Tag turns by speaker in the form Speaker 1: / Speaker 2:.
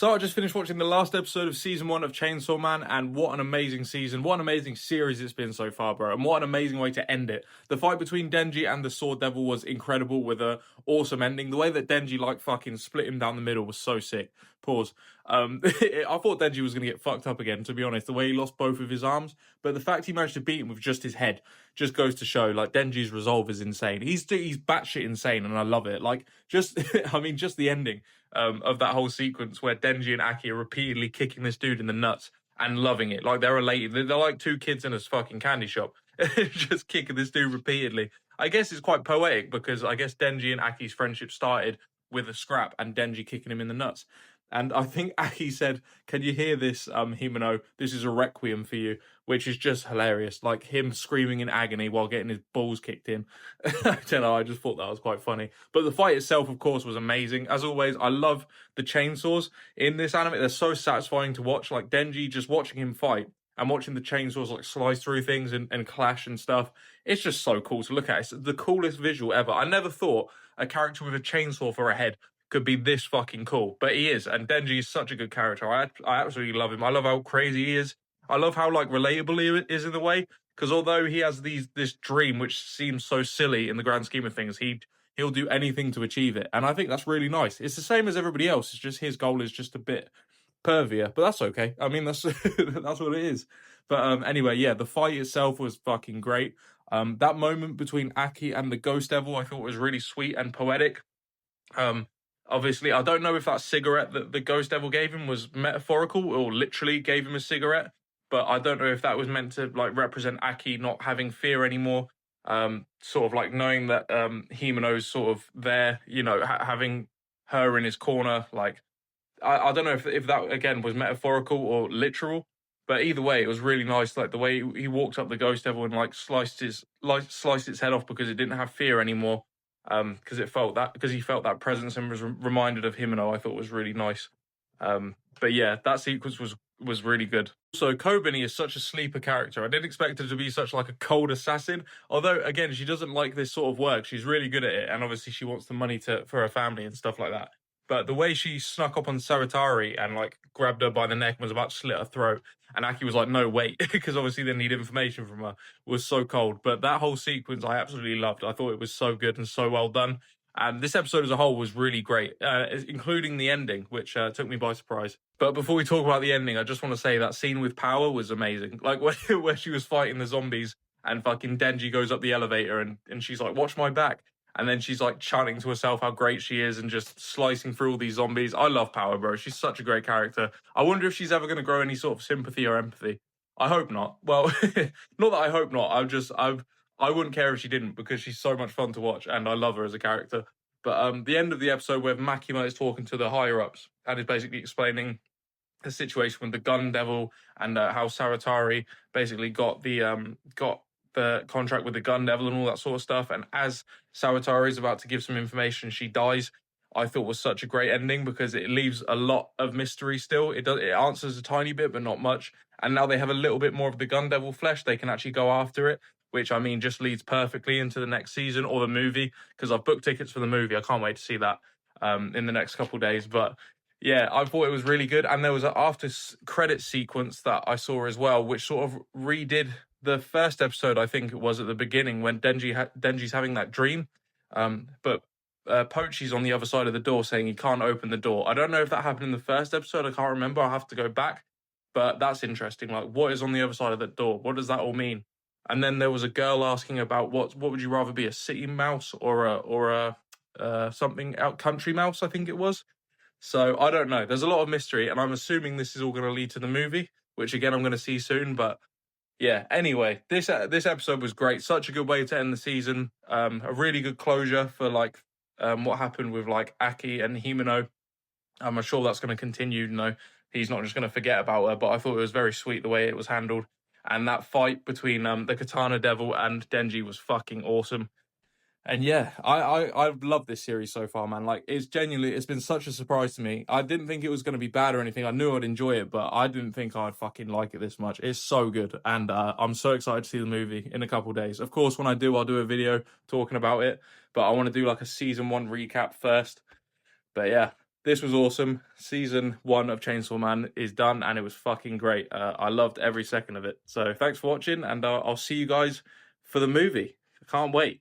Speaker 1: So I just finished watching the last episode of season 1 of Chainsaw Man, and what an amazing season, what an amazing series it's been so far, bro, and what an amazing way to end it. The fight between Denji and the Sword Devil was incredible with a awesome ending. The way that Denji like fucking split him down the middle was so sick. Pause. I thought Denji was going to get fucked up again, to be honest, the way he lost both of his arms, but the fact he managed to beat him with just his head just goes to show, like, Denji's resolve is insane. He's batshit insane, and I love it. Like, just, I mean, just the ending of that whole sequence where Denji and Aki are repeatedly kicking this dude in the nuts and loving it. Like, they're related. They're like two kids in a fucking candy shop, just kicking this dude repeatedly. I guess it's quite poetic because I guess Denji and Aki's friendship started with a scrap and Denji kicking him in the nuts. And I think Aki said, "Can you hear this, Himeno? This is a requiem for you," which is just hilarious. Like him screaming in agony while getting his balls kicked in. I don't know, I just thought that was quite funny. But the fight itself, of course, was amazing. As always, I love the chainsaws in this anime. They're so satisfying to watch. Like Denji, just watching him fight and watching the chainsaws like slice through things and clash and stuff. It's just so cool to look at. It's the coolest visual ever. I never thought a character with a chainsaw for a head could be this fucking cool, but he is, and Denji is such a good character. I absolutely love him. I love how crazy he is. I love how like relatable he is in the way, because although he has this dream which seems so silly in the grand scheme of things, he'll do anything to achieve it, and I think that's really nice. It's the same as everybody else. It's just his goal is just a bit pervier, but that's okay. I mean, that's that's what it is. But anyway, yeah, the fight itself was fucking great. That moment between Aki and the Ghost Devil, I thought was really sweet and poetic. Obviously, I don't know if that cigarette that the Ghost Devil gave him was metaphorical or literally gave him a cigarette, but I don't know if that was meant to like represent Aki not having fear anymore. Sort of like knowing that Himeno's sort of there, you know, having her in his corner. Like, I don't know if that again was metaphorical or literal, but either way, it was really nice. Like the way he walked up the Ghost Devil and like sliced its head off because it didn't have fear anymore. Because he felt that presence and was reminded of Himeno. I thought was really nice. But yeah, that sequence was really good. So Kobeni is such a sleeper character. I didn't expect her to be such like a cold assassin. Although again, she doesn't like this sort of work. She's really good at it, and obviously she wants the money for her family and stuff like that. But the way she snuck up on Saratari and like grabbed her by the neck and was about to slit her throat, and Aki was like, "No, wait," because obviously they need information from her, was so cold. But that whole sequence I absolutely loved. I thought it was so good and so well done. And this episode as a whole was really great, including the ending, which took me by surprise. But before we talk about the ending, I just want to say that scene with Power was amazing. Like where she was fighting the zombies and fucking Denji goes up the elevator and she's like, "Watch my back." And then she's like chanting to herself how great she is and just slicing through all these zombies. I love Power, bro. She's such a great character. I wonder if she's ever going to grow any sort of sympathy or empathy. I hope not. Well, not that I hope not. I wouldn't care if she didn't because she's so much fun to watch and I love her as a character. But the end of the episode where Makima is talking to the higher ups and is basically explaining the situation with the Gun Devil and how Saratari basically got the contract with the Gun Devil and all that sort of stuff. And as Saratari is about to give some information, she dies. I thought was such a great ending because it leaves a lot of mystery still. It answers a tiny bit, but not much. And now they have a little bit more of the Gun Devil flesh. They can actually go after it, which I mean just leads perfectly into the next season or the movie because I've booked tickets for the movie. I can't wait to see that in the next couple of days. But yeah, I thought it was really good. And there was an after credit sequence that I saw as well, which sort of redid the first episode, I think it was at the beginning when Denji's having that dream. But Pochi's on the other side of the door saying he can't open the door. I don't know if that happened in the first episode. I can't remember. I'll have to go back. But that's interesting. Like, what is on the other side of that door? What does that all mean? And then there was a girl asking about what would you rather be, a city mouse or a something out country mouse, I think it was. So I don't know. There's a lot of mystery, and I'm assuming this is all going to lead to the movie, which again I'm going to see soon. But yeah, anyway, this episode was great. Such a good way to end the season. A really good closure for like what happened with like Aki and Himeno. I'm sure that's going to continue. You know, he's not just going to forget about her. But I thought it was very sweet the way it was handled. And that fight between the Katana Devil and Denji was fucking awesome. And yeah, I've loved this series so far, man. Like, it's been such a surprise to me. I didn't think it was going to be bad or anything. I knew I'd enjoy it, but I didn't think I'd fucking like it this much. It's so good. And I'm so excited to see the movie in a couple of days. Of course, when I do, I'll do a video talking about it. But I want to do like a season 1 recap first. But yeah, this was awesome. Season 1 of Chainsaw Man is done, and it was fucking great. I loved every second of it. So thanks for watching, and I'll see you guys for the movie. I can't wait.